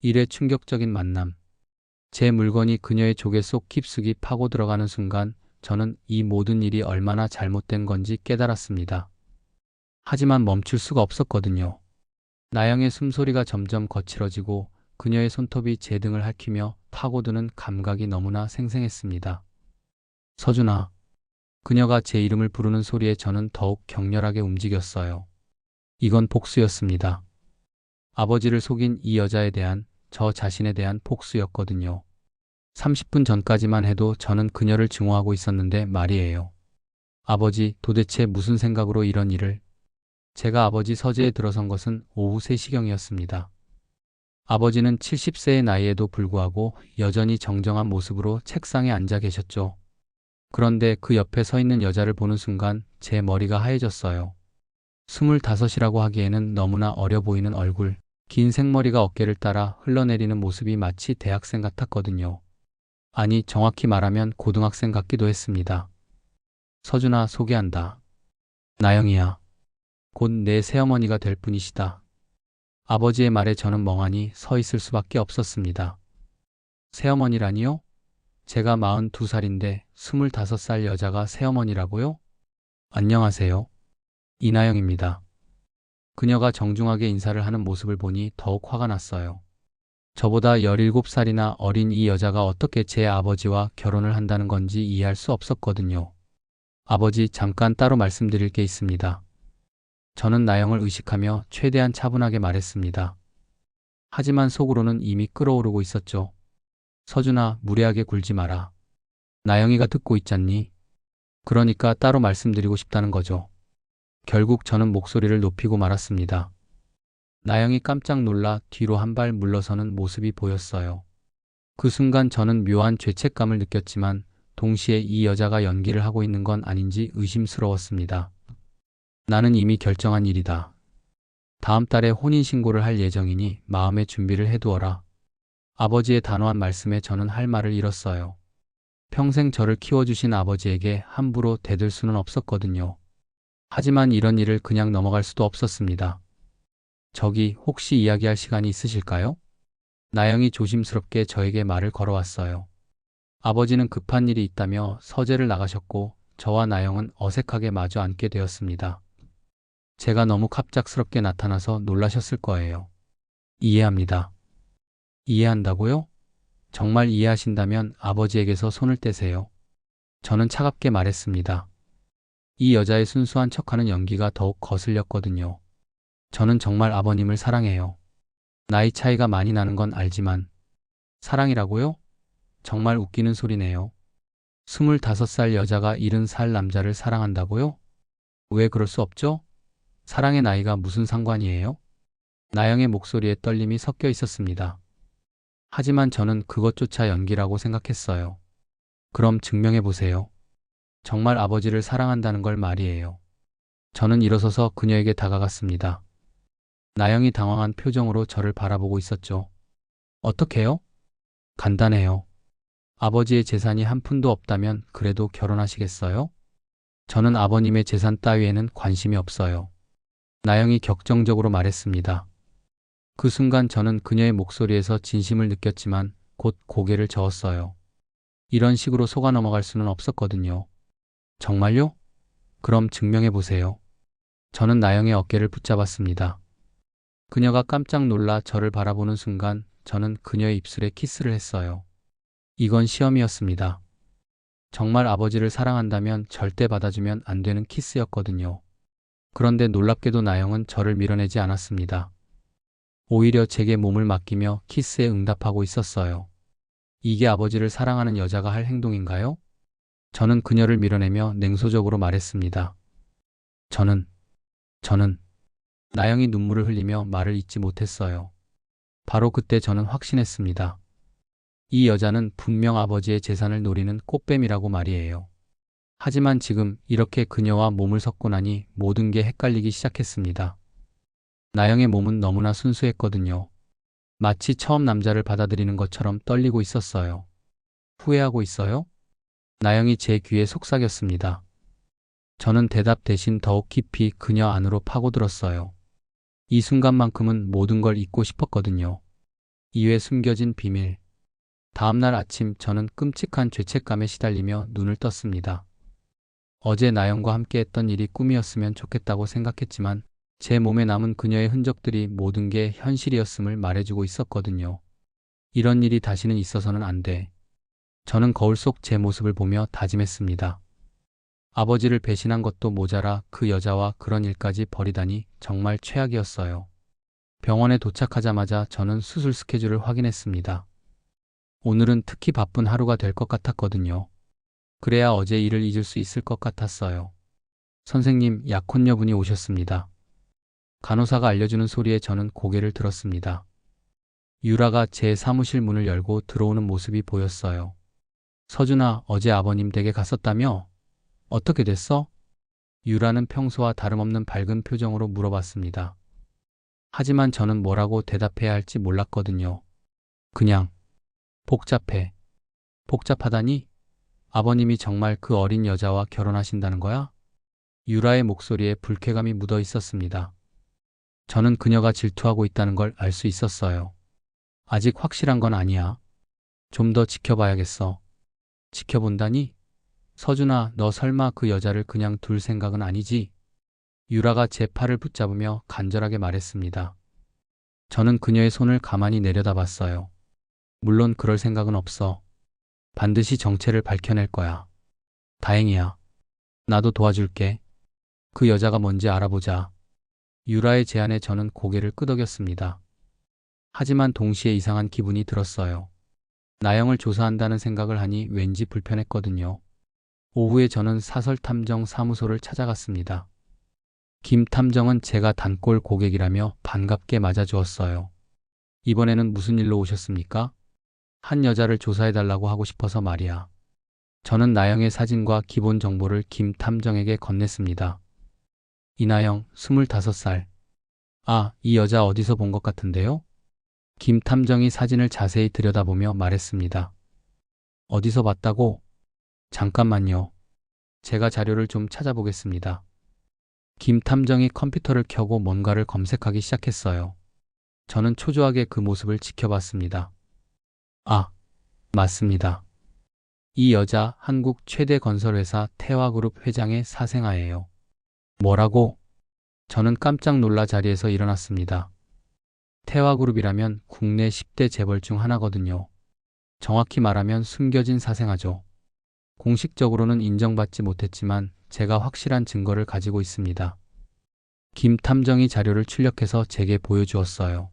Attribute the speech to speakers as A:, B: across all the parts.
A: 일의 충격적인 만남. 제 물건이 그녀의 조개 속 깊숙이 파고 들어가는 순간 저는 이 모든 일이 얼마나 잘못된 건지 깨달았습니다. 하지만 멈출 수가 없었거든요. 나영의 숨소리가 점점 거칠어지고 그녀의 손톱이 제 등을 핥히며 파고드는 감각이 너무나 생생했습니다. 서준아. 그녀가 제 이름을 부르는 소리에 저는 더욱 격렬하게 움직였어요. 이건 복수였습니다. 아버지를 속인 이 여자에 대한, 저 자신에 대한 복수였거든요. 30분 전까지만 해도 저는 그녀를 증오하고 있었는데 말이에요. 아버지, 도대체 무슨 생각으로 이런 일을? 제가 아버지 서재에 들어선 것은 오후 3시경이었습니다. 아버지는 70세의 나이에도 불구하고 여전히 정정한 모습으로 책상에 앉아 계셨죠. 그런데 그 옆에 서 있는 여자를 보는 순간 제 머리가 하얘졌어요. 25이라고 하기에는 너무나 어려 보이는 얼굴, 긴 생머리가 어깨를 따라 흘러내리는 모습이 마치 대학생 같았거든요. 아니, 정확히 말하면 고등학생 같기도 했습니다. 서준아, 소개한다. 나영이야. 곧 내 새어머니가 될 분이시다. 아버지의 말에 저는 멍하니 서 있을 수밖에 없었습니다. 새어머니라니요? 제가 42살인데 25살 여자가 새어머니라고요? 안녕하세요. 이나영입니다. 그녀가 정중하게 인사를 하는 모습을 보니 더욱 화가 났어요. 저보다 17살이나 어린 이 여자가 어떻게 제 아버지와 결혼을 한다는 건지 이해할 수 없었거든요. 아버지, 잠깐 따로 말씀드릴 게 있습니다. 저는 나영을 의식하며 최대한 차분하게 말했습니다. 하지만 속으로는 이미 끓어오르고 있었죠. 서준아, 무례하게 굴지 마라. 나영이가 듣고 있잖니? 그러니까 따로 말씀드리고 싶다는 거죠. 결국 저는 목소리를 높이고 말았습니다. 나영이 깜짝 놀라 뒤로 한 발 물러서는 모습이 보였어요. 그 순간 저는 묘한 죄책감을 느꼈지만 동시에 이 여자가 연기를 하고 있는 건 아닌지 의심스러웠습니다. 나는 이미 결정한 일이다. 다음 달에 혼인신고를 할 예정이니 마음의 준비를 해두어라. 아버지의 단호한 말씀에 저는 할 말을 잃었어요. 평생 저를 키워주신 아버지에게 함부로 대들 수는 없었거든요. 하지만 이런 일을 그냥 넘어갈 수도 없었습니다. 저기, 혹시 이야기할 시간이 있으실까요? 나영이 조심스럽게 저에게 말을 걸어왔어요. 아버지는 급한 일이 있다며 서재를 나가셨고 저와 나영은 어색하게 마주 앉게 되었습니다. 제가 너무 갑작스럽게 나타나서 놀라셨을 거예요. 이해합니다. 이해한다고요? 정말 이해하신다면 아버지에게서 손을 떼세요. 저는 차갑게 말했습니다. 이 여자의 순수한 척하는 연기가 더욱 거슬렸거든요. 저는 정말 아버님을 사랑해요. 나이 차이가 많이 나는 건 알지만. 사랑이라고요? 정말 웃기는 소리네요. 25살 여자가 70살 남자를 사랑한다고요? 왜 그럴 수 없죠? 사랑의 나이가 무슨 상관이에요? 나영의 목소리에 떨림이 섞여 있었습니다. 하지만 저는 그것조차 연기라고 생각했어요. 그럼 증명해 보세요. 정말 아버지를 사랑한다는 걸 말이에요. 저는 일어서서 그녀에게 다가갔습니다. 나영이 당황한 표정으로 저를 바라보고 있었죠. 어떻게요? 간단해요. 아버지의 재산이 한 푼도 없다면 그래도 결혼하시겠어요? 저는 아버님의 재산 따위에는 관심이 없어요. 나영이 격정적으로 말했습니다. 그 순간 저는 그녀의 목소리에서 진심을 느꼈지만 곧 고개를 저었어요. 이런 식으로 속아 넘어갈 수는 없었거든요. 정말요? 그럼 증명해 보세요. 저는 나영의 어깨를 붙잡았습니다. 그녀가 깜짝 놀라 저를 바라보는 순간 저는 그녀의 입술에 키스를 했어요. 이건 시험이었습니다. 정말 아버지를 사랑한다면 절대 받아주면 안 되는 키스였거든요. 그런데 놀랍게도 나영은 저를 밀어내지 않았습니다. 오히려 제게 몸을 맡기며 키스에 응답하고 있었어요. 이게 아버지를 사랑하는 여자가 할 행동인가요? 저는 그녀를 밀어내며 냉소적으로 말했습니다. 저는 나영이 눈물을 흘리며 말을 잇지 못했어요. 바로 그때 저는 확신했습니다. 이 여자는 분명 아버지의 재산을 노리는 꽃뱀이라고 말이에요. 하지만 지금 이렇게 그녀와 몸을 섞고 나니 모든 게 헷갈리기 시작했습니다. 나영의 몸은 너무나 순수했거든요. 마치 처음 남자를 받아들이는 것처럼 떨리고 있었어요. 후회하고 있어요? 나영이 제 귀에 속삭였습니다. 저는 대답 대신 더욱 깊이 그녀 안으로 파고들었어요. 이 순간만큼은 모든 걸 잊고 싶었거든요. 이외 숨겨진 비밀. 다음날 아침 저는 끔찍한 죄책감에 시달리며 눈을 떴습니다. 어제 나영과 함께 했던 일이 꿈이었으면 좋겠다고 생각했지만 제 몸에 남은 그녀의 흔적들이 모든 게 현실이었음을 말해주고 있었거든요. 이런 일이 다시는 있어서는 안 돼. 저는 거울 속 제 모습을 보며 다짐했습니다. 아버지를 배신한 것도 모자라 그 여자와 그런 일까지 벌이다니 정말 최악이었어요. 병원에 도착하자마자 저는 수술 스케줄을 확인했습니다. 오늘은 특히 바쁜 하루가 될 것 같았거든요. 그래야 어제 일을 잊을 수 있을 것 같았어요. 선생님, 약혼녀분이 오셨습니다. 간호사가 알려주는 소리에 저는 고개를 들었습니다. 유라가 제 사무실 문을 열고 들어오는 모습이 보였어요. 서준아, 어제 아버님 댁에 갔었다며? 어떻게 됐어? 유라는 평소와 다름없는 밝은 표정으로 물어봤습니다. 하지만 저는 뭐라고 대답해야 할지 몰랐거든요. 그냥 복잡해. 복잡하다니? 아버님이 정말 그 어린 여자와 결혼하신다는 거야? 유라의 목소리에 불쾌감이 묻어 있었습니다. 저는 그녀가 질투하고 있다는 걸 알 수 있었어요. 아직 확실한 건 아니야. 좀 더 지켜봐야겠어. 지켜본다니? 서준아, 너 설마 그 여자를 그냥 둘 생각은 아니지? 유라가 제 팔을 붙잡으며 간절하게 말했습니다. 저는 그녀의 손을 가만히 내려다봤어요. 물론 그럴 생각은 없어. 반드시 정체를 밝혀낼 거야. 다행이야. 나도 도와줄게. 그 여자가 뭔지 알아보자. 유라의 제안에 저는 고개를 끄덕였습니다. 하지만 동시에 이상한 기분이 들었어요. 나영을 조사한다는 생각을 하니 왠지 불편했거든요. 오후에 저는 사설탐정 사무소를 찾아갔습니다. 김 탐정은 제가 단골 고객이라며 반갑게 맞아주었어요. 이번에는 무슨 일로 오셨습니까? 한 여자를 조사해달라고 하고 싶어서 말이야. 저는 나영의 사진과 기본 정보를 김 탐정에게 건넸습니다. 이나영, 25살. 아, 이 여자 어디서 본 것 같은데요? 김 탐정이 사진을 자세히 들여다보며 말했습니다. 어디서 봤다고? 잠깐만요. 제가 자료를 좀 찾아보겠습니다. 김 탐정이 컴퓨터를 켜고 뭔가를 검색하기 시작했어요. 저는 초조하게 그 모습을 지켜봤습니다. 아, 맞습니다. 이 여자 한국 최대 건설회사 태화그룹 회장의 사생아예요. 뭐라고? 저는 깜짝 놀라 자리에서 일어났습니다. 태화그룹이라면 국내 10대 재벌 중 하나거든요. 정확히 말하면 숨겨진 사생아죠. 공식적으로는 인정받지 못했지만 제가 확실한 증거를 가지고 있습니다. 김 탐정이 자료를 출력해서 제게 보여주었어요.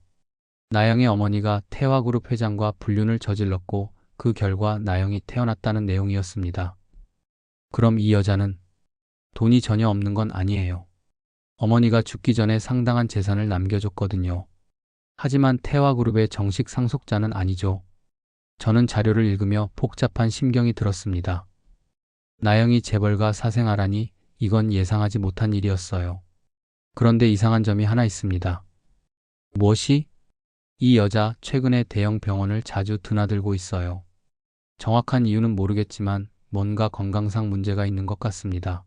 A: 나영의 어머니가 태화그룹 회장과 불륜을 저질렀고 그 결과 나영이 태어났다는 내용이었습니다. 그럼 이 여자는 돈이 전혀 없는 건 아니에요. 어머니가 죽기 전에 상당한 재산을 남겨줬거든요. 하지만 태화그룹의 정식 상속자는 아니죠. 저는 자료를 읽으며 복잡한 심경이 들었습니다. 나영이 재벌가 사생아라니 이건 예상하지 못한 일이었어요. 그런데 이상한 점이 하나 있습니다. 무엇이? 이 여자 최근에 대형 병원을 자주 드나들고 있어요. 정확한 이유는 모르겠지만 뭔가 건강상 문제가 있는 것 같습니다.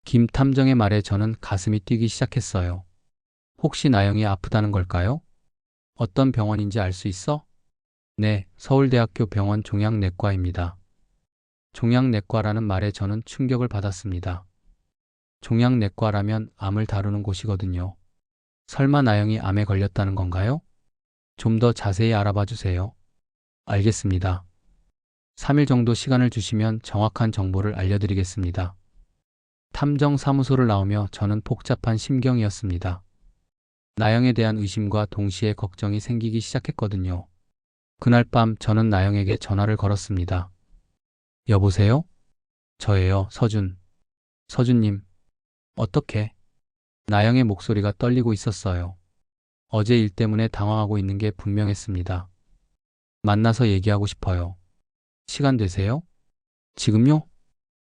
A: 김 탐정의 말에 저는 가슴이 뛰기 시작했어요. 혹시 나영이 아프다는 걸까요? 어떤 병원인지 알 수 있어? 네, 서울대학교 병원 종양내과입니다. 종양내과라는 말에 저는 충격을 받았습니다. 종양내과라면 암을 다루는 곳이거든요. 설마 나영이 암에 걸렸다는 건가요? 좀 더 자세히 알아봐 주세요. 알겠습니다. 3일 정도 시간을 주시면 정확한 정보를 알려드리겠습니다. 탐정 사무소를 나오며 저는 복잡한 심경이었습니다. 나영에 대한 의심과 동시에 걱정이 생기기 시작했거든요. 그날 밤 저는 나영에게 전화를 걸었습니다. 여보세요? 저예요, 서준. 서준님, 어떻게? 나영의 목소리가 떨리고 있었어요. 어제 일 때문에 당황하고 있는 게 분명했습니다. 만나서 얘기하고 싶어요. 시간 되세요? 지금요?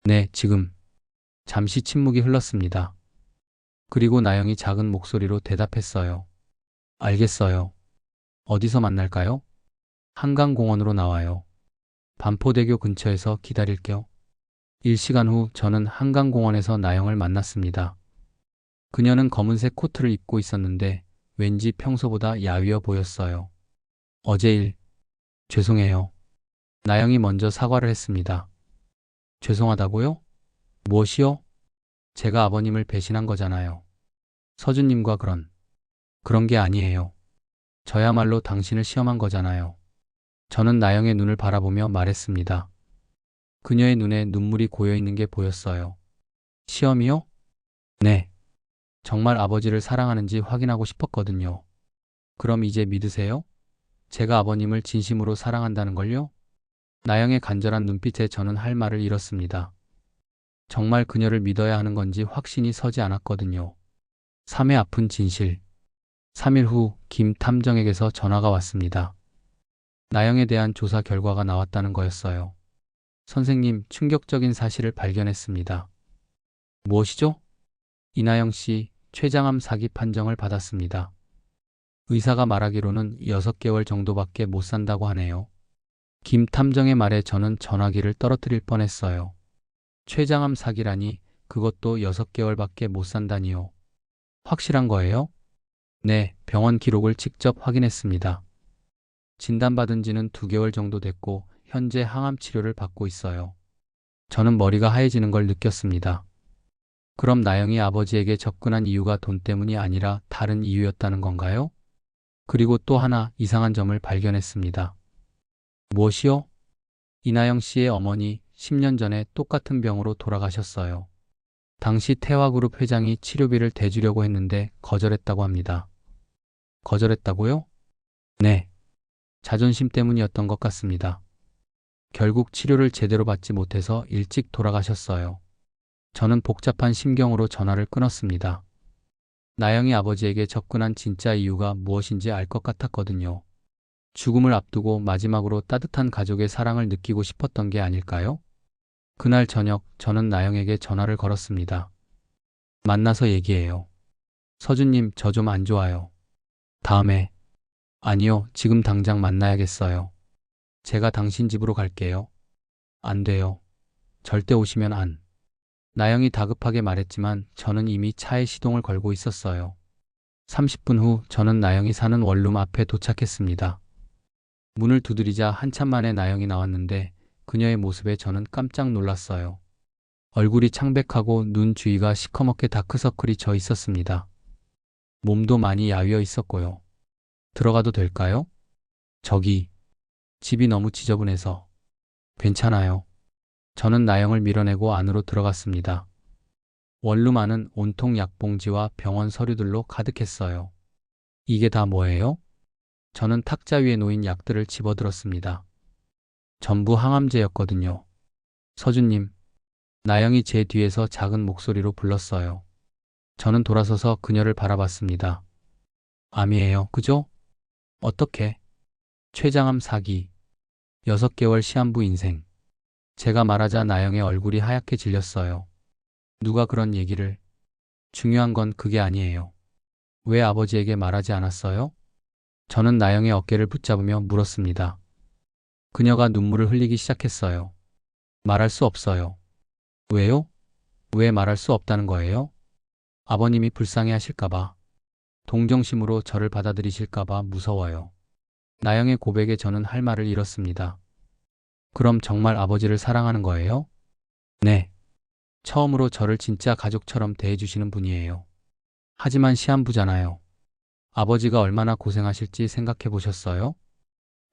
A: 네, 지금. 잠시 침묵이 흘렀습니다. 그리고 나영이 작은 목소리로 대답했어요. 알겠어요. 어디서 만날까요? 한강공원으로 나와요. 반포대교 근처에서 기다릴게요. 1시간 후 저는 한강공원에서 나영을 만났습니다. 그녀는 검은색 코트를 입고 있었는데 왠지 평소보다 야위어 보였어요. 어제 일, 죄송해요. 나영이 먼저 사과를 했습니다. 죄송하다고요? 무엇이요? 제가 아버님을 배신한 거잖아요. 서준님과 그런 게 아니에요. 저야말로 당신을 시험한 거잖아요. 저는 나영의 눈을 바라보며 말했습니다. 그녀의 눈에 눈물이 고여 있는 게 보였어요. 시험이요? 네. 정말 아버지를 사랑하는지 확인하고 싶었거든요. 그럼 이제 믿으세요? 제가 아버님을 진심으로 사랑한다는 걸요? 나영의 간절한 눈빛에 저는 할 말을 잃었습니다. 정말 그녀를 믿어야 하는 건지 확신이 서지 않았거든요. 삶의 아픈 진실. 3일 후 김 탐정에게서 전화가 왔습니다. 나영에 대한 조사 결과가 나왔다는 거였어요. 선생님, 충격적인 사실을 발견했습니다. 무엇이죠? 이나영 씨, 췌장암 사기 판정을 받았습니다. 의사가 말하기로는 6개월 정도밖에 못 산다고 하네요. 김 탐정의 말에 저는 전화기를 떨어뜨릴 뻔했어요. 췌장암 사기라니, 그것도 6개월밖에 못 산다니요. 확실한 거예요? 네, 병원 기록을 직접 확인했습니다. 진단받은 지는 2개월 정도 됐고 현재 항암 치료를 받고 있어요. 저는 머리가 하얘지는 걸 느꼈습니다. 그럼 나영이 아버지에게 접근한 이유가 돈 때문이 아니라 다른 이유였다는 건가요? 그리고 또 하나 이상한 점을 발견했습니다. 무엇이요? 이나영 씨의 어머니 10년 전에 똑같은 병으로 돌아가셨어요. 당시 태화그룹 회장이 치료비를 대주려고 했는데 거절했다고 합니다. 거절했다고요? 네. 자존심 때문이었던 것 같습니다. 결국 치료를 제대로 받지 못해서 일찍 돌아가셨어요. 저는 복잡한 심경으로 전화를 끊었습니다. 나영이 아버지에게 접근한 진짜 이유가 무엇인지 알 것 같았거든요. 죽음을 앞두고 마지막으로 따뜻한 가족의 사랑을 느끼고 싶었던 게 아닐까요? 그날 저녁 저는 나영에게 전화를 걸었습니다. 만나서 얘기해요. 서준님, 저 좀 안 좋아요. 다음에. 아니요, 지금 당장 만나야겠어요. 제가 당신 집으로 갈게요. 안 돼요. 절대 오시면 안. 나영이 다급하게 말했지만 저는 이미 차에 시동을 걸고 있었어요. 30분 후 저는 나영이 사는 원룸 앞에 도착했습니다. 문을 두드리자 한참 만에 나영이 나왔는데 그녀의 모습에 저는 깜짝 놀랐어요. 얼굴이 창백하고 눈 주위가 시커멓게 다크서클이 져 있었습니다. 몸도 많이 야위어 있었고요. 들어가도 될까요? 저기, 집이 너무 지저분해서. 괜찮아요. 저는 나영을 밀어내고 안으로 들어갔습니다. 원룸 안은 온통 약봉지와 병원 서류들로 가득했어요. 이게 다 뭐예요? 저는 탁자 위에 놓인 약들을 집어들었습니다. 전부 항암제였거든요. 서준님, 나영이 제 뒤에서 작은 목소리로 불렀어요. 저는 돌아서서 그녀를 바라봤습니다. 암이에요, 그죠? 어떻게? 췌장암 사기. 6개월 시한부 인생. 제가 말하자 나영의 얼굴이 하얗게 질렸어요. 누가 그런 얘기를? 중요한 건 그게 아니에요. 왜 아버지에게 말하지 않았어요? 저는 나영의 어깨를 붙잡으며 물었습니다. 그녀가 눈물을 흘리기 시작했어요. 말할 수 없어요. 왜요? 왜 말할 수 없다는 거예요? 아버님이 불쌍해 하실까봐. 동정심으로 저를 받아들이실까봐 무서워요. 나영의 고백에 저는 할 말을 잃었습니다. 그럼 정말 아버지를 사랑하는 거예요? 네. 처음으로 저를 진짜 가족처럼 대해주시는 분이에요. 하지만 시한부잖아요. 아버지가 얼마나 고생하실지 생각해 보셨어요?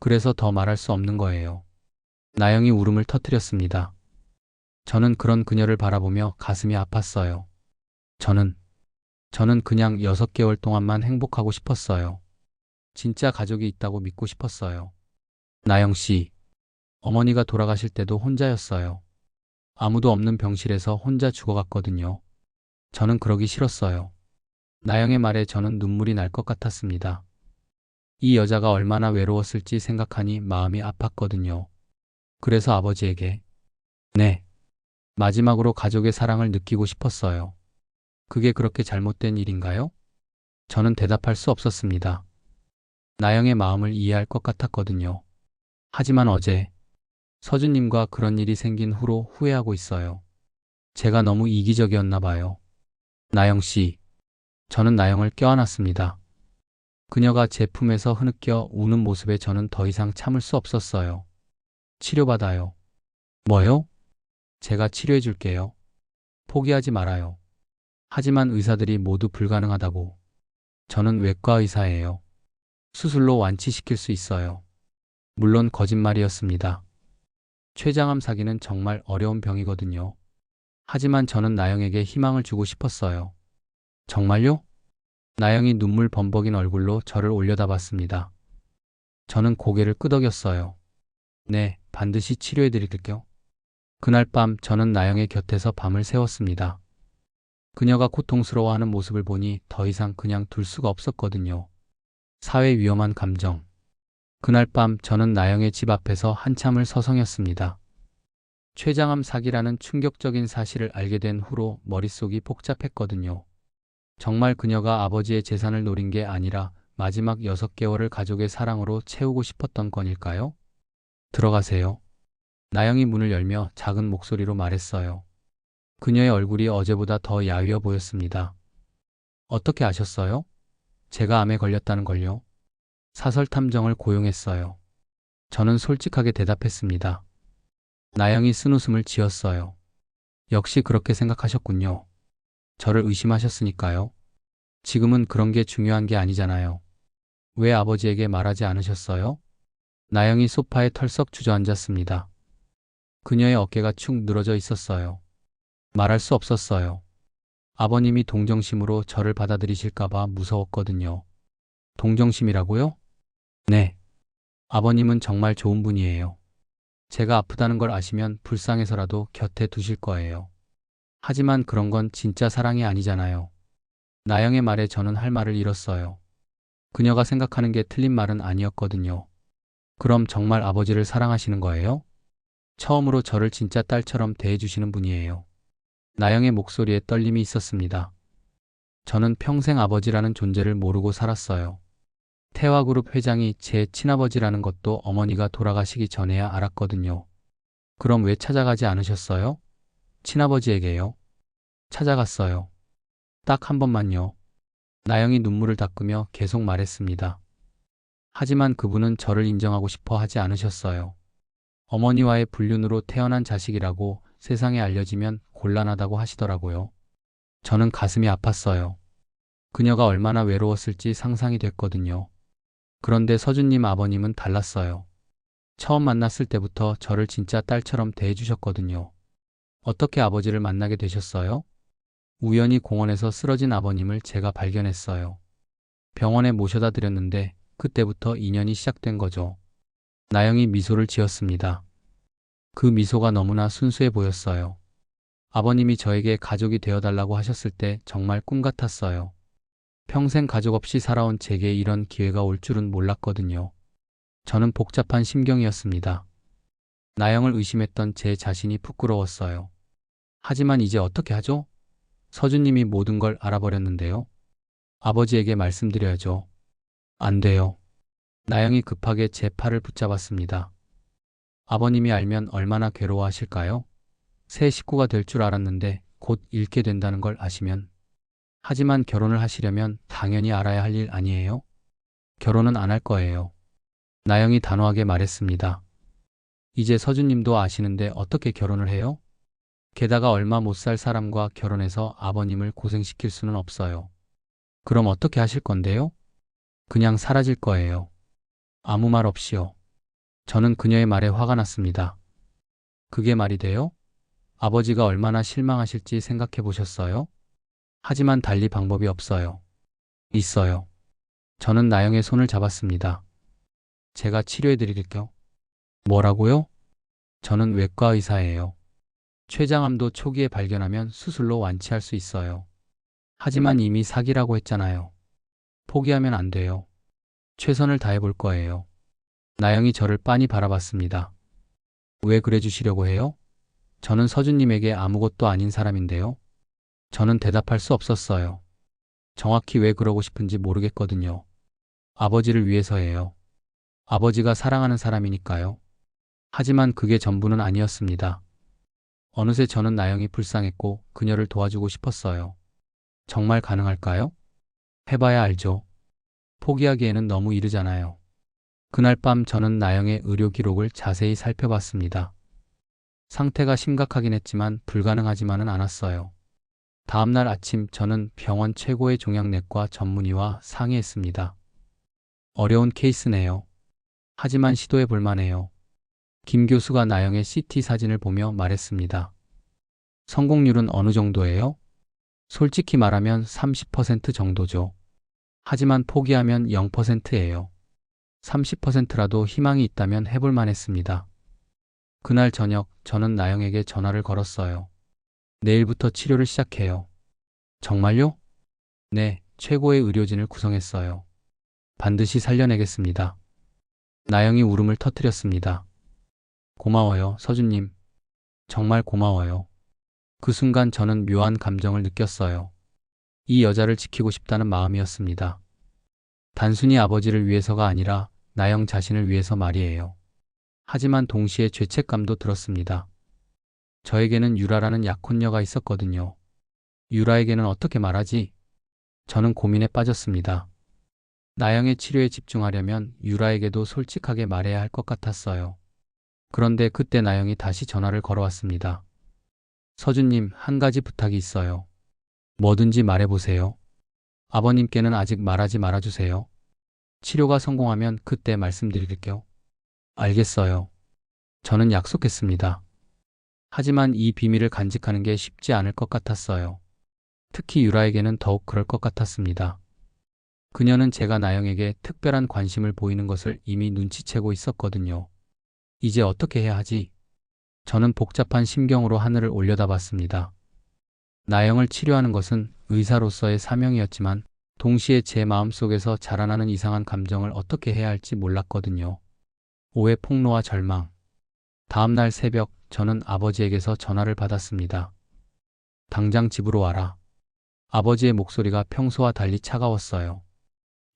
A: 그래서 더 말할 수 없는 거예요. 나영이 울음을 터뜨렸습니다. 저는 그런 그녀를 바라보며 가슴이 아팠어요. 저는 그냥 6개월 동안만 행복하고 싶었어요. 진짜 가족이 있다고 믿고 싶었어요. 나영 씨, 어머니가 돌아가실 때도 혼자였어요. 아무도 없는 병실에서 혼자 죽어갔거든요. 저는 그러기 싫었어요. 나영의 말에 저는 눈물이 날 것 같았습니다. 이 여자가 얼마나 외로웠을지 생각하니 마음이 아팠거든요. 그래서 아버지에게, 네, 마지막으로 가족의 사랑을 느끼고 싶었어요. 그게 그렇게 잘못된 일인가요? 저는 대답할 수 없었습니다. 나영의 마음을 이해할 것 같았거든요. 하지만 어제 서준님과 그런 일이 생긴 후로 후회하고 있어요. 제가 너무 이기적이었나 봐요. 나영 씨, 저는 나영을 껴안았습니다. 그녀가 제 품에서 흐느껴 우는 모습에 저는 더 이상 참을 수 없었어요. 치료받아요. 뭐요? 제가 치료해 줄게요. 포기하지 말아요. 하지만 의사들이 모두 불가능하다고. 저는 외과 의사예요. 수술로 완치시킬 수 있어요. 물론 거짓말이었습니다. 췌장암 사기는 정말 어려운 병이거든요. 하지만 저는 나영에게 희망을 주고 싶었어요. 정말요? 나영이 눈물 범벅인 얼굴로 저를 올려다봤습니다. 저는 고개를 끄덕였어요. 네, 반드시 치료해 드릴게요. 그날 밤 저는 나영의 곁에서 밤을 새웠습니다. 그녀가 고통스러워하는 모습을 보니 더 이상 그냥 둘 수가 없었거든요. 사회 위험한 감정. 그날 밤 저는 나영의 집 앞에서 한참을 서성였습니다. 췌장암 사기라는 충격적인 사실을 알게 된 후로 머릿속이 복잡했거든요. 정말 그녀가 아버지의 재산을 노린 게 아니라 마지막 6개월을 가족의 사랑으로 채우고 싶었던 건일까요? 들어가세요. 나영이 문을 열며 작은 목소리로 말했어요. 그녀의 얼굴이 어제보다 더 야위어 보였습니다. 어떻게 아셨어요? 제가 암에 걸렸다는 걸요? 사설 탐정을 고용했어요. 저는 솔직하게 대답했습니다. 나영이 쓴웃음을 지었어요. 역시 그렇게 생각하셨군요. 저를 의심하셨으니까요. 지금은 그런 게 중요한 게 아니잖아요. 왜 아버지에게 말하지 않으셨어요? 나영이 소파에 털썩 주저앉았습니다. 그녀의 어깨가 축 늘어져 있었어요. 말할 수 없었어요. 아버님이 동정심으로 저를 받아들이실까봐 무서웠거든요. 동정심이라고요? 네. 아버님은 정말 좋은 분이에요. 제가 아프다는 걸 아시면 불쌍해서라도 곁에 두실 거예요. 하지만 그런 건 진짜 사랑이 아니잖아요. 나영의 말에 저는 할 말을 잃었어요. 그녀가 생각하는 게 틀린 말은 아니었거든요. 그럼 정말 아버지를 사랑하시는 거예요? 처음으로 저를 진짜 딸처럼 대해주시는 분이에요. 나영의 목소리에 떨림이 있었습니다. 저는 평생 아버지라는 존재를 모르고 살았어요. 태화그룹 회장이 제 친아버지라는 것도 어머니가 돌아가시기 전에야 알았거든요. 그럼 왜 찾아가지 않으셨어요? 친아버지에게요. 찾아갔어요. 딱 한 번만요. 나영이 눈물을 닦으며 계속 말했습니다. 하지만 그분은 저를 인정하고 싶어 하지 않으셨어요. 어머니와의 불륜으로 태어난 자식이라고 세상에 알려지면 곤란하다고 하시더라고요. 저는 가슴이 아팠어요. 그녀가 얼마나 외로웠을지 상상이 됐거든요. 그런데 서준님 아버님은 달랐어요. 처음 만났을 때부터 저를 진짜 딸처럼 대해주셨거든요. 어떻게 아버지를 만나게 되셨어요? 우연히 공원에서 쓰러진 아버님을 제가 발견했어요. 병원에 모셔다 드렸는데 그때부터 인연이 시작된 거죠. 나영이 미소를 지었습니다. 그 미소가 너무나 순수해 보였어요. 아버님이 저에게 가족이 되어달라고 하셨을 때 정말 꿈 같았어요. 평생 가족 없이 살아온 제게 이런 기회가 올 줄은 몰랐거든요. 저는 복잡한 심경이었습니다. 나영을 의심했던 제 자신이 부끄러웠어요. 하지만 이제 어떻게 하죠? 서준님이 모든 걸 알아버렸는데요. 아버지에게 말씀드려야죠. 안 돼요. 나영이 급하게 제 팔을 붙잡았습니다. 아버님이 알면 얼마나 괴로워하실까요? 새 식구가 될 줄 알았는데 곧 잃게 된다는 걸 아시면. 하지만 결혼을 하시려면 당연히 알아야 할 일 아니에요? 결혼은 안 할 거예요. 나영이 단호하게 말했습니다. 이제 서준님도 아시는데 어떻게 결혼을 해요? 게다가 얼마 못 살 사람과 결혼해서 아버님을 고생시킬 수는 없어요. 그럼 어떻게 하실 건데요? 그냥 사라질 거예요. 아무 말 없이요. 저는 그녀의 말에 화가 났습니다. 그게 말이 돼요? 아버지가 얼마나 실망하실지 생각해 보셨어요? 하지만 달리 방법이 없어요. 있어요. 저는 나영의 손을 잡았습니다. 제가 치료해 드릴게요. 뭐라고요? 저는 외과 의사예요. 췌장암도 초기에 발견하면 수술로 완치할 수 있어요. 하지만 이미 사기라고 했잖아요. 포기하면 안 돼요. 최선을 다해 볼 거예요. 나영이 저를 빤히 바라봤습니다. 왜 그래 주시려고 해요? 저는 서준님에게 아무것도 아닌 사람인데요. 저는 대답할 수 없었어요. 정확히 왜 그러고 싶은지 모르겠거든요. 아버지를 위해서예요. 아버지가 사랑하는 사람이니까요. 하지만 그게 전부는 아니었습니다. 어느새 저는 나영이 불쌍했고 그녀를 도와주고 싶었어요. 정말 가능할까요? 해봐야 알죠. 포기하기에는 너무 이르잖아요. 그날 밤 저는 나영의 의료 기록을 자세히 살펴봤습니다. 상태가 심각하긴 했지만 불가능하지만은 않았어요. 다음날 아침 저는 병원 최고의 종양내과 전문의와 상의했습니다. 어려운 케이스네요. 하지만 시도해 볼 만해요. 김 교수가 나영의 CT 사진을 보며 말했습니다. 성공률은 어느 정도예요? 솔직히 말하면 30% 정도죠. 하지만 포기하면 0%예요. 30%라도 희망이 있다면 해볼 만했습니다. 그날 저녁 저는 나영에게 전화를 걸었어요. 내일부터 치료를 시작해요. 정말요? 네, 최고의 의료진을 구성했어요. 반드시 살려내겠습니다. 나영이 울음을 터뜨렸습니다. 고마워요, 서준님. 정말 고마워요. 그 순간 저는 묘한 감정을 느꼈어요. 이 여자를 지키고 싶다는 마음이었습니다. 단순히 아버지를 위해서가 아니라 나영 자신을 위해서 말이에요. 하지만 동시에 죄책감도 들었습니다. 저에게는 유라라는 약혼녀가 있었거든요. 유라에게는 어떻게 말하지? 저는 고민에 빠졌습니다. 나영의 치료에 집중하려면 유라에게도 솔직하게 말해야 할 것 같았어요. 그런데 그때 나영이 다시 전화를 걸어왔습니다. 서준님, 한 가지 부탁이 있어요. 뭐든지 말해보세요. 아버님께는 아직 말하지 말아주세요. 치료가 성공하면 그때 말씀드릴게요. 알겠어요. 저는 약속했습니다. 하지만 이 비밀을 간직하는 게 쉽지 않을 것 같았어요. 특히 유라에게는 더욱 그럴 것 같았습니다. 그녀는 제가 나영에게 특별한 관심을 보이는 것을 이미 눈치채고 있었거든요. 이제 어떻게 해야 하지? 저는 복잡한 심경으로 하늘을 올려다봤습니다. 나영을 치료하는 것은 의사로서의 사명이었지만 동시에 제 마음속에서 자라나는 이상한 감정을 어떻게 해야 할지 몰랐거든요. 오해, 폭로와 절망. 다음 날 새벽 저는 아버지에게서 전화를 받았습니다. 당장 집으로 와라. 아버지의 목소리가 평소와 달리 차가웠어요.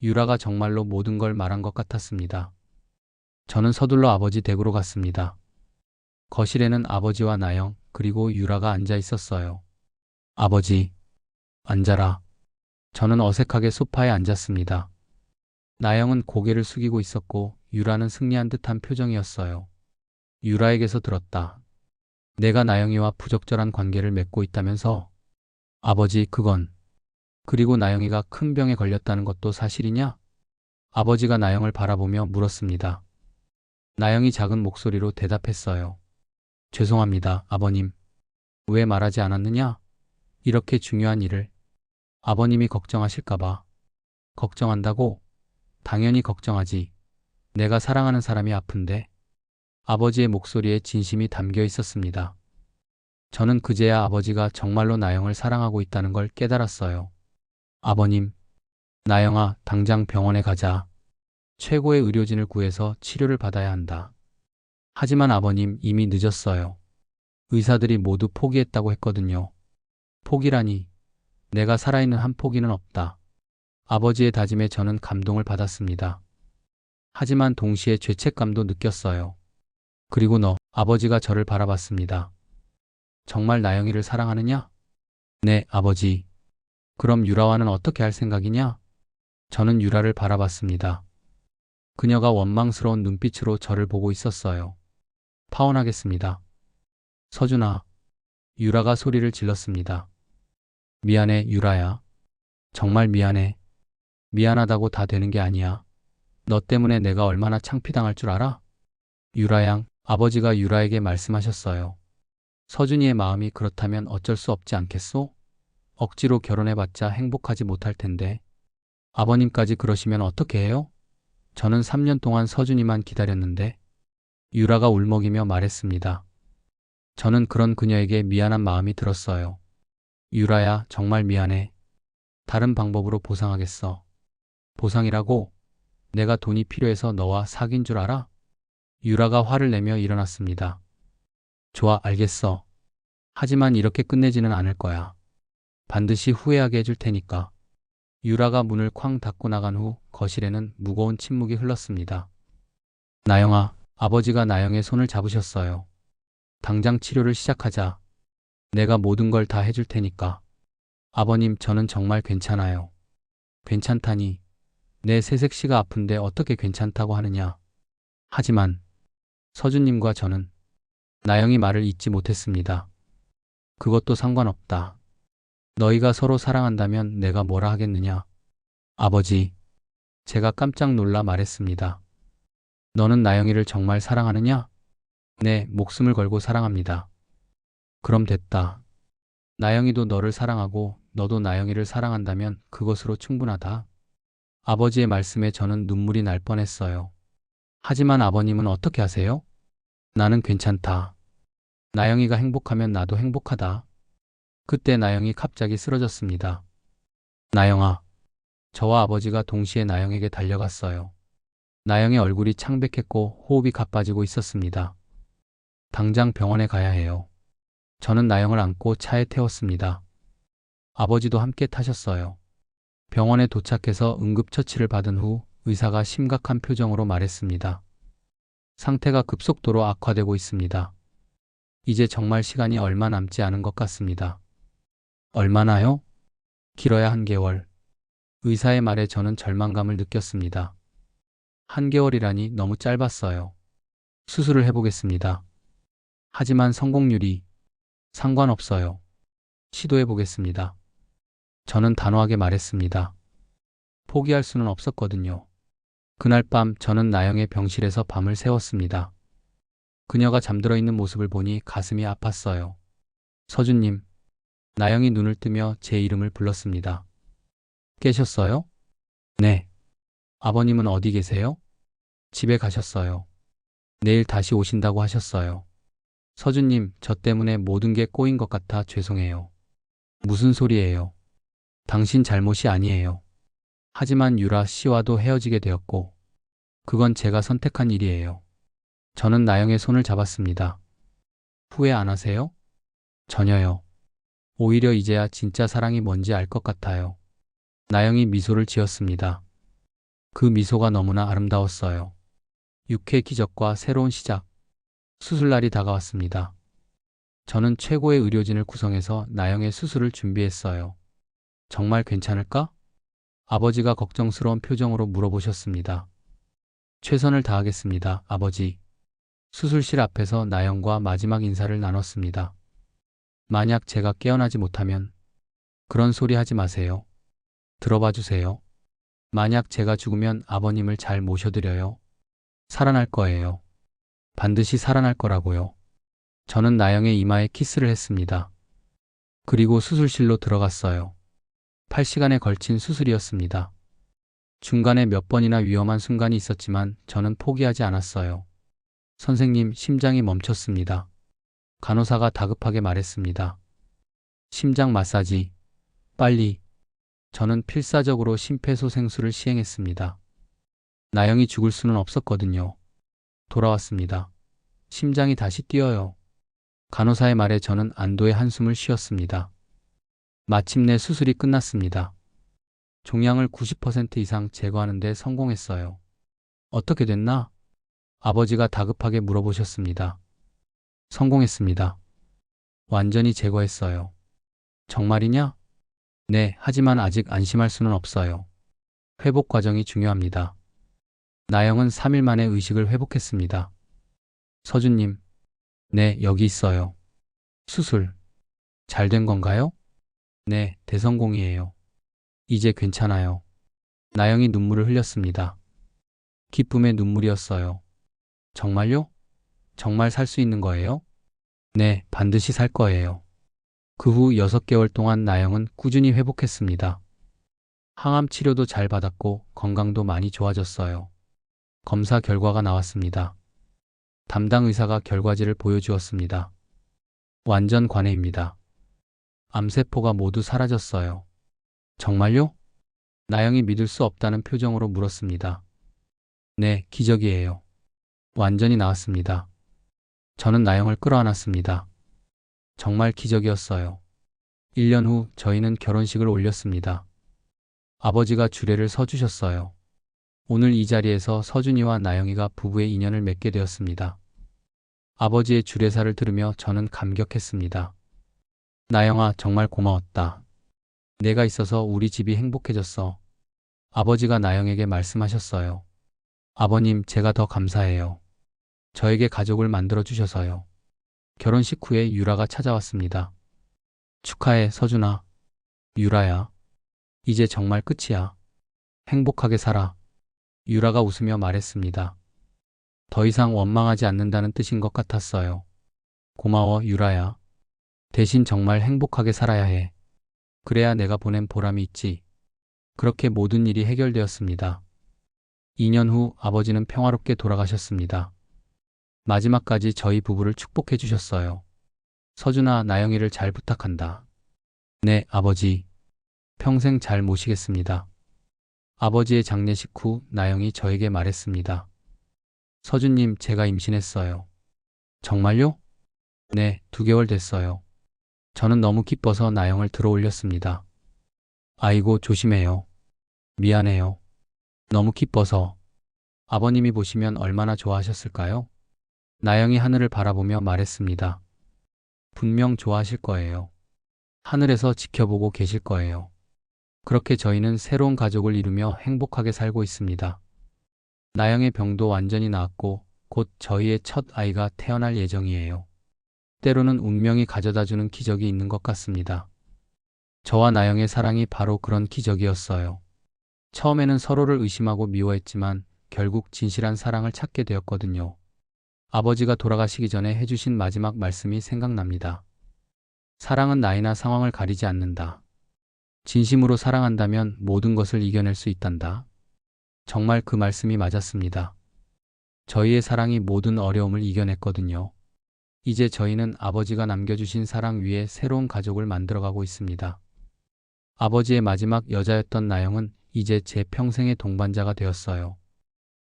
A: 유라가 정말로 모든 걸 말한 것 같았습니다. 저는 서둘러 아버지 댁으로 갔습니다. 거실에는 아버지와 나영 그리고 유라가 앉아 있었어요. 아버지, 앉아라. 저는 어색하게 소파에 앉았습니다. 나영은 고개를 숙이고 있었고 유라는 승리한 듯한 표정이었어요. 유라에게서 들었다. 내가 나영이와 부적절한 관계를 맺고 있다면서? 아버지, 그건. 그리고 나영이가 큰 병에 걸렸다는 것도 사실이냐? 아버지가 나영을 바라보며 물었습니다. 나영이 작은 목소리로 대답했어요. 죄송합니다, 아버님. 왜 말하지 않았느냐? 이렇게 중요한 일을. 아버님이 걱정하실까봐. 걱정한다고? 당연히 걱정하지. 내가 사랑하는 사람이 아픈데. 아버지의 목소리에 진심이 담겨 있었습니다. 저는 그제야 아버지가 정말로 나영을 사랑하고 있다는 걸 깨달았어요. 아버님, 나영아, 당장 병원에 가자. 최고의 의료진을 구해서 치료를 받아야 한다. 하지만 아버님, 이미 늦었어요. 의사들이 모두 포기했다고 했거든요. 포기라니. 내가 살아있는 한 포기는 없다. 아버지의 다짐에 저는 감동을 받았습니다. 하지만 동시에 죄책감도 느꼈어요. 그리고 아버지가 저를 바라봤습니다. 정말 나영이를 사랑하느냐? 네, 아버지. 그럼 유라와는 어떻게 할 생각이냐? 저는 유라를 바라봤습니다. 그녀가 원망스러운 눈빛으로 저를 보고 있었어요. 파혼하겠습니다. 서준아. 유라가 소리를 질렀습니다. 미안해, 유라야. 정말 미안해. 미안하다고 다 되는 게 아니야. 너 때문에 내가 얼마나 창피당할 줄 알아? 유라 양, 아버지가 유라에게 말씀하셨어요. 서준이의 마음이 그렇다면 어쩔 수 없지 않겠소? 억지로 결혼해봤자 행복하지 못할 텐데. 아버님까지 그러시면 어떻게 해요? 저는 3년 동안 서준이만 기다렸는데. 유라가 울먹이며 말했습니다. 저는 그런 그녀에게 미안한 마음이 들었어요. 유라야, 정말 미안해. 다른 방법으로 보상하겠어. 보상이라고? 내가 돈이 필요해서 너와 사귄 줄 알아? 유라가 화를 내며 일어났습니다. 좋아, 알겠어. 하지만 이렇게 끝내지는 않을 거야. 반드시 후회하게 해줄 테니까. 유라가 문을 쾅 닫고 나간 후 거실에는 무거운 침묵이 흘렀습니다. 나영아, 아버지가 나영의 손을 잡으셨어요. 당장 치료를 시작하자. 내가 모든 걸 다 해줄 테니까. 아버님, 저는 정말 괜찮아요. 괜찮다니. 내 새색시가 아픈데 어떻게 괜찮다고 하느냐. 하지만 서준님과 저는 나영이 말을 잊지 못했습니다. 그것도 상관없다. 너희가 서로 사랑한다면 내가 뭐라 하겠느냐. 아버지, 제가 깜짝 놀라 말했습니다. 너는 나영이를 정말 사랑하느냐? 네, 목숨을 걸고 사랑합니다. 그럼 됐다. 나영이도 너를 사랑하고 너도 나영이를 사랑한다면 그것으로 충분하다. 아버지의 말씀에 저는 눈물이 날 뻔했어요. 하지만 아버님은 어떻게 하세요? 나는 괜찮다. 나영이가 행복하면 나도 행복하다. 그때 나영이 갑자기 쓰러졌습니다. 나영아. 저와 아버지가 동시에 나영에게 달려갔어요. 나영의 얼굴이 창백했고 호흡이 가빠지고 있었습니다. 당장 병원에 가야 해요. 저는 나영을 안고 차에 태웠습니다. 아버지도 함께 타셨어요. 병원에 도착해서 응급처치를 받은 후 의사가 심각한 표정으로 말했습니다. 상태가 급속도로 악화되고 있습니다. 이제 정말 시간이 얼마 남지 않은 것 같습니다. 얼마나요? 길어야 1개월. 의사의 말에 저는 절망감을 느꼈습니다. 1개월이라니 너무 짧았어요. 수술을 해보겠습니다. 하지만 성공률이 상관없어요. 시도해보겠습니다. 저는 단호하게 말했습니다. 포기할 수는 없었거든요. 그날 밤 저는 나영의 병실에서 밤을 새웠습니다. 그녀가 잠들어 있는 모습을 보니 가슴이 아팠어요. 서준님, 나영이 눈을 뜨며 제 이름을 불렀습니다. 깨셨어요? 네. 아버님은 어디 계세요? 집에 가셨어요. 내일 다시 오신다고 하셨어요. 서준님, 저 때문에 모든 게 꼬인 것 같아 죄송해요. 무슨 소리예요? 당신 잘못이 아니에요. 하지만 유라 씨와도 헤어지게 되었고, 그건 제가 선택한 일이에요. 저는 나영의 손을 잡았습니다. 후회 안 하세요? 전혀요. 오히려 이제야 진짜 사랑이 뭔지 알 것 같아요. 나영이 미소를 지었습니다. 그 미소가 너무나 아름다웠어요. 육회 기적과 새로운 시작. 수술날이 다가왔습니다. 저는 최고의 의료진을 구성해서 나영의 수술을 준비했어요. 정말 괜찮을까? 아버지가 걱정스러운 표정으로 물어보셨습니다. 최선을 다하겠습니다, 아버지. 수술실 앞에서 나영과 마지막 인사를 나눴습니다. 만약 제가 깨어나지 못하면 그런 소리 하지 마세요. 들어봐 주세요. 만약 제가 죽으면 아버님을 잘 모셔드려요. 살아날 거예요. 반드시 살아날 거라고요. 저는 나영의 이마에 키스를 했습니다. 그리고 수술실로 들어갔어요. 8시간에 걸친 수술이었습니다. 중간에 몇 번이나 위험한 순간이 있었지만 저는 포기하지 않았어요. 선생님, 심장이 멈췄습니다. 간호사가 다급하게 말했습니다. 심장 마사지, 빨리. 저는 필사적으로 심폐소생술을 시행했습니다. 나영이 죽을 수는 없었거든요. 돌아왔습니다. 심장이 다시 뛰어요. 간호사의 말에 저는 안도의 한숨을 쉬었습니다. 마침내 수술이 끝났습니다. 종양을 90% 이상 제거하는 데 성공했어요. 어떻게 됐나? 아버지가 다급하게 물어보셨습니다. 성공했습니다. 완전히 제거했어요. 정말이냐? 네, 하지만 아직 안심할 수는 없어요. 회복 과정이 중요합니다. 나영은 3일 만에 의식을 회복했습니다. 서준님, 네, 여기 있어요. 수술, 잘 된 건가요? 네, 대성공이에요. 이제 괜찮아요. 나영이 눈물을 흘렸습니다. 기쁨의 눈물이었어요. 정말요? 정말 살 수 있는 거예요? 네, 반드시 살 거예요. 그 후 6개월 동안 나영은 꾸준히 회복했습니다. 항암 치료도 잘 받았고 건강도 많이 좋아졌어요. 검사 결과가 나왔습니다. 담당 의사가 결과지를 보여주었습니다. 완전 관해입니다. 암세포가 모두 사라졌어요. 정말요? 나영이 믿을 수 없다는 표정으로 물었습니다. 네, 기적이에요. 완전히 나았습니다. 저는 나영을 끌어안았습니다. 정말 기적이었어요. 1년 후 저희는 결혼식을 올렸습니다. 아버지가 주례를 서주셨어요. 오늘 이 자리에서 서준이와 나영이가 부부의 인연을 맺게 되었습니다. 아버지의 주례사를 들으며 저는 감격했습니다. 나영아, 정말 고마웠다. 내가 있어서 우리 집이 행복해졌어. 아버지가 나영에게 말씀하셨어요. 아버님, 제가 더 감사해요. 저에게 가족을 만들어 주셔서요. 결혼식 후에 유라가 찾아왔습니다. 축하해, 서준아. 유라야. 이제 정말 끝이야. 행복하게 살아. 유라가 웃으며 말했습니다. 더 이상 원망하지 않는다는 뜻인 것 같았어요. 고마워, 유라야. 대신 정말 행복하게 살아야 해. 그래야 내가 보낸 보람이 있지. 그렇게 모든 일이 해결되었습니다. 2년 후 아버지는 평화롭게 돌아가셨습니다. 마지막까지 저희 부부를 축복해 주셨어요. 서준아, 나영이를 잘 부탁한다. 네, 아버지. 평생 잘 모시겠습니다. 아버지의 장례식 후 나영이 저에게 말했습니다. 서준님, 제가 임신했어요. 정말요? 네, 2개월 됐어요. 저는 너무 기뻐서 나영을 들어 올렸습니다. 아이고, 조심해요. 미안해요. 너무 기뻐서. 아버님이 보시면 얼마나 좋아하셨을까요? 나영이 하늘을 바라보며 말했습니다. 분명 좋아하실 거예요. 하늘에서 지켜보고 계실 거예요. 그렇게 저희는 새로운 가족을 이루며 행복하게 살고 있습니다. 나영의 병도 완전히 나았고 곧 저희의 첫 아이가 태어날 예정이에요. 때로는 운명이 가져다주는 기적이 있는 것 같습니다. 저와 나영의 사랑이 바로 그런 기적이었어요. 처음에는 서로를 의심하고 미워했지만 결국 진실한 사랑을 찾게 되었거든요. 아버지가 돌아가시기 전에 해주신 마지막 말씀이 생각납니다. 사랑은 나이나 상황을 가리지 않는다. 진심으로 사랑한다면 모든 것을 이겨낼 수 있단다. 정말 그 말씀이 맞았습니다. 저희의 사랑이 모든 어려움을 이겨냈거든요. 이제 저희는 아버지가 남겨주신 사랑 위에 새로운 가족을 만들어가고 있습니다. 아버지의 마지막 여자였던 나영은 이제 제 평생의 동반자가 되었어요.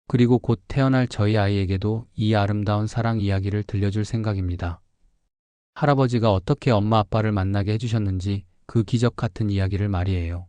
A: 그리고 곧 태어날 저희 아이에게도 이 아름다운 사랑 이야기를 들려줄 생각입니다. 할아버지가 어떻게 엄마 아빠를 만나게 해주셨는지 그 기적 같은 이야기를 말이에요.